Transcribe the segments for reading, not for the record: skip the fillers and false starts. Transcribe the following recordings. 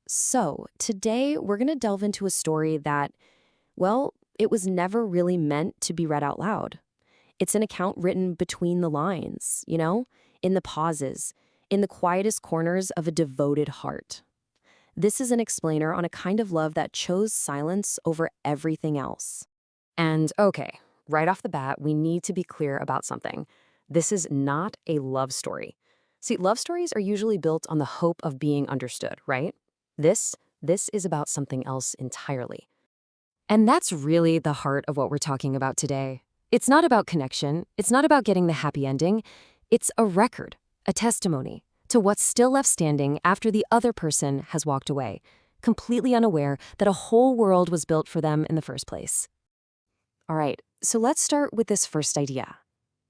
So, today we're going to delve into a story that, well, it was never really meant to be read out loud. It's an account written between the lines, in the pauses, in the quietest corners of a devoted heart. This is an explainer on a kind of love that chose silence over everything else. And okay, right off the bat, we need to be clear about something. This is not a love story. See, love stories are usually built on the hope of being understood, right? This is about something else entirely. And that's really the heart of what we're talking about today. It's not about connection. It's not about getting the happy ending. It's a record, a testimony to what's still left standing after the other person has walked away, completely unaware that a whole world was built for them in the first place. All right, so let's start with this first idea,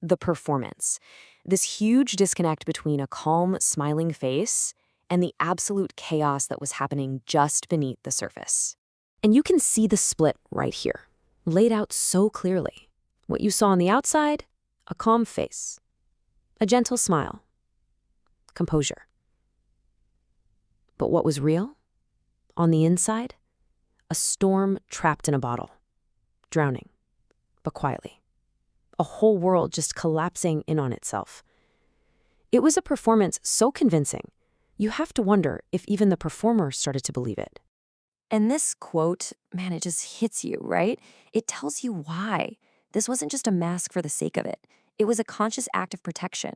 the performance. This huge disconnect between a calm, smiling face and the absolute chaos that was happening just beneath the surface. And you can see the split right here, laid out so clearly. What you saw on the outside, a calm face, a gentle smile, composure. But what was real? On the inside, a storm trapped in a bottle, drowning, but quietly. A whole world just collapsing in on itself. It was a performance so convincing, you have to wonder if even the performer started to believe it. And this quote, man, it just hits you, right? It tells you why. This wasn't just a mask for the sake of it. It was a conscious act of protection.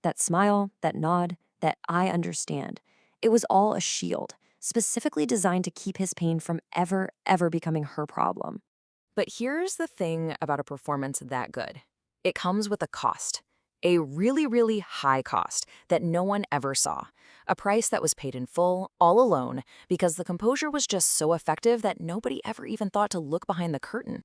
That smile, that nod, that I understand. It was all a shield, specifically designed to keep his pain from ever becoming her problem. But here's the thing about a performance that good. It comes with a cost. A really high cost that no one ever saw. A price that was paid in full, all alone, because the composure was just so effective that nobody ever even thought to look behind the curtain.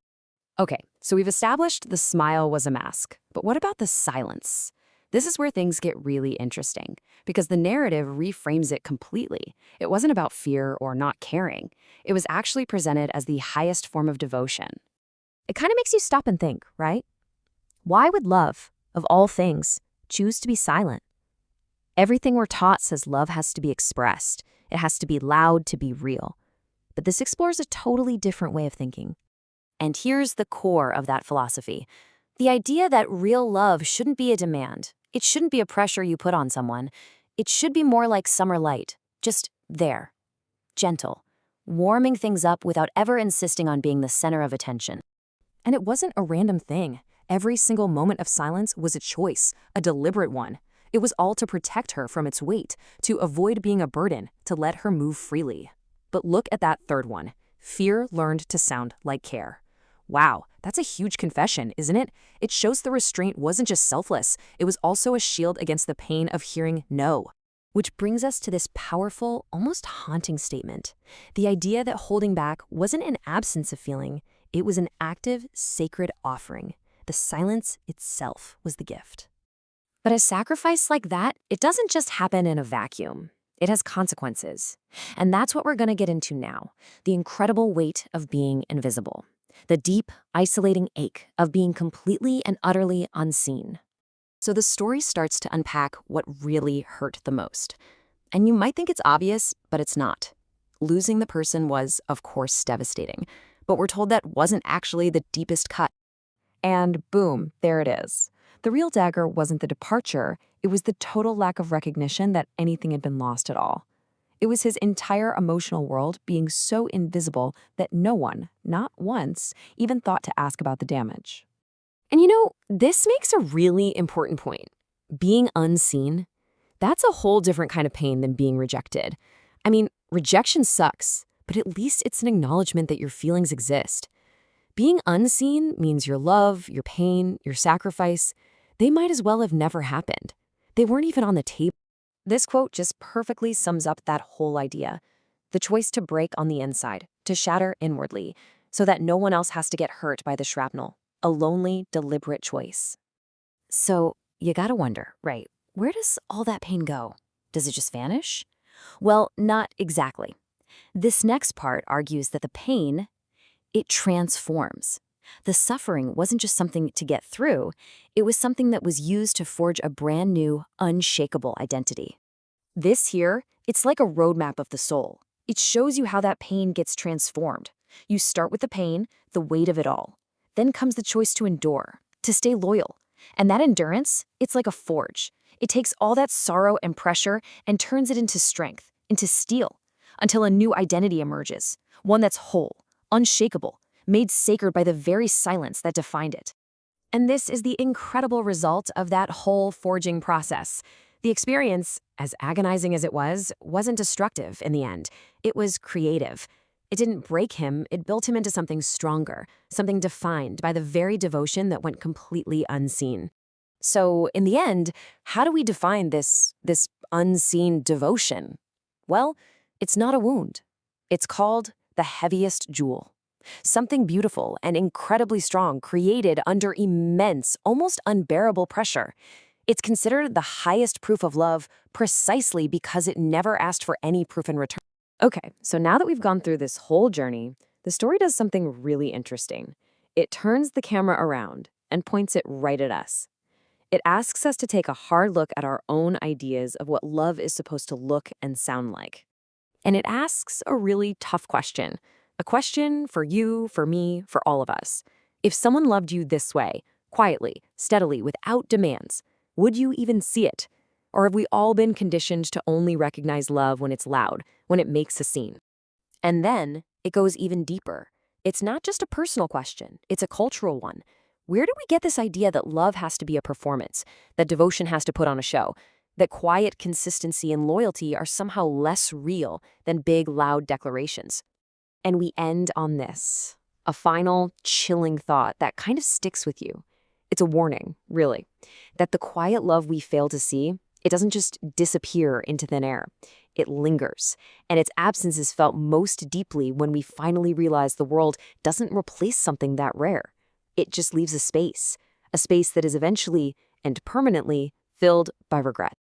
Okay, so we've established the smile was a mask. But what about the silence? This is where things get really interesting, because the narrative reframes it completely. It wasn't about fear or not caring. It was actually presented as the highest form of devotion. It kind of makes you stop and think, right? Why would love, of all things, choose to be silent? Everything we're taught says love has to be expressed. It has to be loud to be real. But this explores a totally different way of thinking. And here's the core of that philosophy. The idea that real love shouldn't be a demand. It shouldn't be a pressure you put on someone. It should be more like summer light, just there, gentle, warming things up without ever insisting on being the center of attention. And it wasn't a random thing. Every single moment of silence was a choice, a deliberate one. It was all to protect her from its weight, to avoid being a burden, to let her move freely. But look at that third one. Fear learned to sound like care. Wow, that's a huge confession, isn't it? It shows the restraint wasn't just selfless, it was also a shield against the pain of hearing no. Which brings us to this powerful, almost haunting statement. The idea that holding back wasn't an absence of feeling, it was an active, sacred offering. The silence itself was the gift. But a sacrifice like that, it doesn't just happen in a vacuum. It has consequences. And that's what we're going to get into now. The incredible weight of being invisible. The deep, isolating ache of being completely and utterly unseen. So the story starts to unpack what really hurt the most. And you might think it's obvious, but it's not. Losing the person was, of course, devastating. But we're told that wasn't actually the deepest cut. And boom, there it is. The real dagger wasn't the departure, it was the total lack of recognition that anything had been lost at all. It was his entire emotional world being so invisible that no one, not once, even thought to ask about the damage. And this makes a really important point. Being unseen, that's a whole different kind of pain than being rejected. I mean, rejection sucks, but at least it's an acknowledgement that your feelings exist. Being unseen means your love, your pain, your sacrifice, they might as well have never happened. They weren't even on the table. This quote just perfectly sums up that whole idea. The choice to break on the inside, to shatter inwardly, so that no one else has to get hurt by the shrapnel. A lonely, deliberate choice. So, you gotta wonder, right, where does all that pain go? Does it just vanish? Well, not exactly. This next part argues that the pain, it transforms. The suffering wasn't just something to get through, it was something that was used to forge a brand new, unshakable identity. This here, it's like a roadmap of the soul. It shows you how that pain gets transformed. You start with the pain, the weight of it all. Then comes the choice to endure, to stay loyal. And that endurance, it's like a forge. It takes all that sorrow and pressure and turns it into strength, into steel, until a new identity emerges, one that's whole, unshakable, made sacred by the very silence that defined it. And this is the incredible result of that whole forging process. The experience, as agonizing as it was, wasn't destructive in the end. It was creative. It didn't break him, it built him into something stronger, something defined by the very devotion that went completely unseen. So, in the end, how do we define this unseen devotion? Well, it's not a wound. It's called the heaviest jewel. Something beautiful and incredibly strong created under immense, almost unbearable pressure. It's considered the highest proof of love precisely because it never asked for any proof in return. Okay, so now that we've gone through this whole journey, the story does something really interesting. It turns the camera around and points it right at us. It asks us to take a hard look at our own ideas of what love is supposed to look and sound like. And it asks a really tough question. A question for you, for me, for all of us. If someone loved you this way, quietly, steadily, without demands, would you even see it? Or have we all been conditioned to only recognize love when it's loud, when it makes a scene? And then it goes even deeper. It's not just a personal question, it's a cultural one. Where do we get this idea that love has to be a performance, that devotion has to put on a show, that quiet consistency and loyalty are somehow less real than big, loud declarations? And we end on this, a final, chilling thought that kind of sticks with you. It's a warning, really, that the quiet love we fail to see, it doesn't just disappear into thin air. It lingers, and its absence is felt most deeply when we finally realize the world doesn't replace something that rare. It just leaves a space that is eventually and permanently filled by regret.